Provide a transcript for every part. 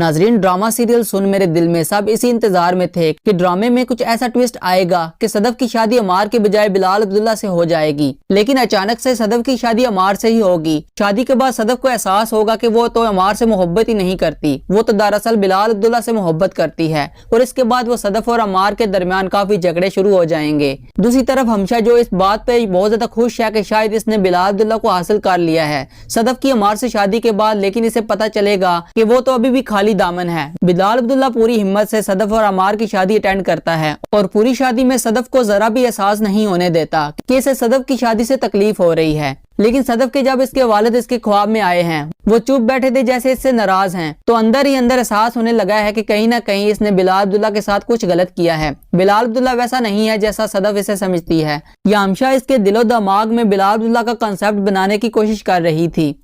नाजरीन, drama serial सुन मेरे दिल में सब इसी इंतजार में थे कि ड्रामे में कुछ ऐसा ट्विस्ट आएगा कि सदफ की शादी अमार के बजाय बिलाल अब्दुल्ला से हो जाएगी। लेकिन अचानक से सदफ की शादी अमार से ही होगी। शादी के बाद सदफ को एहसास होगा कि वो तो अमार से मोहब्बत ही नहीं करती, वो तो दरअसल बिलाल अब्दुल्ला से मोहब्बत करती है। और इसके बाद वो सदफ और अमार के दरमियान काफी झगड़े शुरू हो जाएंगे। दूसरी तरफ हमशा जो इस बात पे बहुत ज्यादा खुश है कि शायद इसने बिलाल अब्दुल्ला को हासिल कर लिया है सदफ की अमार से शादी के बाद, लेकिन इसे पता चलेगा कि वो तो अभी भी खाली दामन है। बिलाल अब्दुल्ला पूरी हिम्मत से सदफ और अमार की शादी अटेंड करता है और पूरी शादी में सदफ को जरा भी एहसास नहीं होने देता कि इसे सदफ की शादी से तकलीफ हो रही है। लेकिन सदफ के जब इसके वालिद इसके ख्वाब में आए हैं, वो चुप बैठे थे जैसे इससे नाराज हैं, तो अंदर ही अंदर एहसास होने लगा है कि कहीं ना कहीं इसने बिलाल अब्दुल्ला के साथ कुछ गलत किया है। बिलाल अब्दुल्ला वैसा नहीं है जैसा सदफ इसे समझती है। या हमशा इसके दिलो दिमाग में बिलाल अब्दुल्ला का कंसेप्ट बनाने की कोशिश कर रही थी।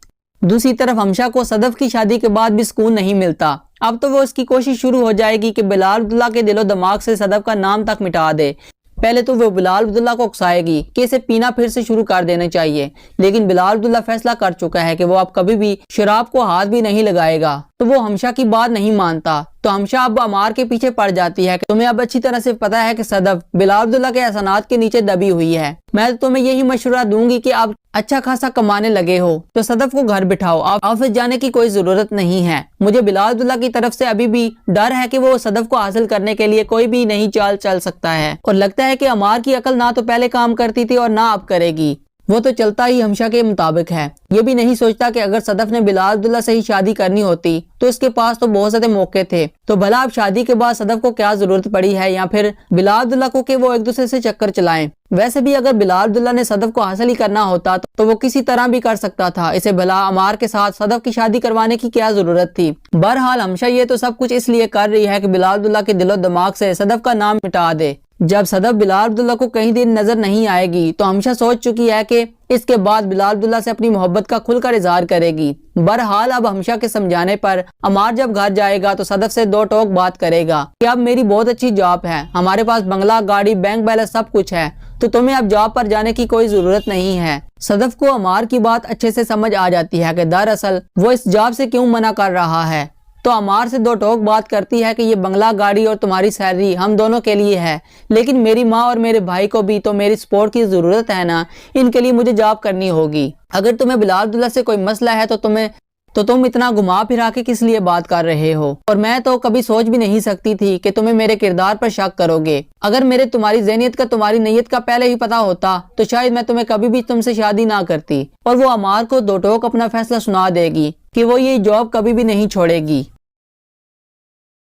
दूसरी तरफ हमशा को सदफ की शादी के बाद भी सुकून नहीं मिलता। अब तो वो इसकी कोशिश शुरू हो जाएगी कि बिलाल अब्दुल्ला के दिलो दिमाग से सदफ का नाम तक मिटा दे। पहले तो वो बिलाल अब्दुल्ला को उकसाएगी कि इसे पीना फिर से शुरू कर देना चाहिए, लेकिन बिलाल अब्दुल्ला फैसला कर चुका है कि वो अब कभी भी शराब को हाथ भी नहीं लगाएगा। तो वो हमशा की बात नहीं मानता। तो हमशा अब अमार के पीछे पड़ जाती है कि तुम्हें अब अच्छी तरह से पता है कि सदफ बिलाल अब्दुल्ला के एहसानात के नीचे दबी हुई है। मैं तो तुम्हें यही मशवरा दूंगी कि आप अच्छा खासा कमाने लगे हो तो सदफ को घर बिठाओ, आप ऑफिस जाने की कोई जरूरत नहीं है। मुझे बिलाल अब्दुल्ला की तरफ से अभी भी डर है कि वो सदफ को हासिल करने के लिए कोई भी नई चाल चल सकता है। और लगता है कि अमार की अकल ना तो पहले काम करती थी और ना अब करेगी। वो तो चलता ही हमशा के मुताबिक है। ये भी नहीं सोचता कि अगर सदफ ने बिलाल अब्दुल्ला से ही शादी करनी होती तो इसके पास तो बहुत सारे मौके थे। तो भला अब शादी के बाद सदफ को क्या जरूरत पड़ी है या फिर बिलाल अब्दुल्ला को कि वो एक दूसरे से चक्कर चलाएं। वैसे भी अगर बिलाल अब्दुल्ला ने सदफ को हासिल ही करना होता तो वो किसी तरह भी कर सकता था। इसे भला अमार के साथ सदफ की शादी करवाने की क्या जरूरत थी। बहरहाल हमशा ये तो सब कुछ इसलिए कर रही है कि बिलाल अब्दुल्ला के दिलो दिमाग से सदफ का नाम मिटा दे। जब सदफ बिलाल अब्दुल्ला को कहीं दिन नजर नहीं आएगी तो हमशा सोच चुकी है कि इसके बाद बिलाल अब्दुल्ला से अपनी मोहब्बत का खुलकर इजहार करेगी। बहरहाल अब हमशा के समझाने पर अमार जब घर जाएगा तो सदफ से दो टोक बात करेगा कि अब मेरी बहुत अच्छी जॉब है, हमारे पास बंगला, गाड़ी, बैंक बैलेंस सब कुछ है, तो तुम्हें अब जॉब पर जाने की कोई जरूरत नहीं है। सदफ को अमार की बात अच्छे से समझ आ जाती है कि दरअसल वो इस जॉब से क्यों मना कर रहा है। तो अमार से दो टोक बात करती है कि ये बंगला, गाड़ी और तुम्हारी सैलरी हम दोनों के लिए है, लेकिन मेरी माँ और मेरे भाई को भी तो मेरी सपोर्ट की जरूरत है ना, इनके लिए मुझे जॉब करनी होगी। अगर तुम्हें बिलाल अब्दुल्ला से कोई मसला है तो तुम इतना घुमा फिरा के किस लिए बात कर रहे हो। और मैं तो कभी सोच भी नहीं सकती थी कि तुम्हें मेरे किरदार पर शक करोगे। अगर मेरे तुम्हारी ज़हनियत का, तुम्हारी नीयत का पहले ही पता होता तो शायद मैं तुम्हें कभी भी तुमसे शादी ना करती। और वो अमार को दो टोक अपना फैसला सुना देगी कि वो ये जॉब कभी भी नहीं छोड़ेगी।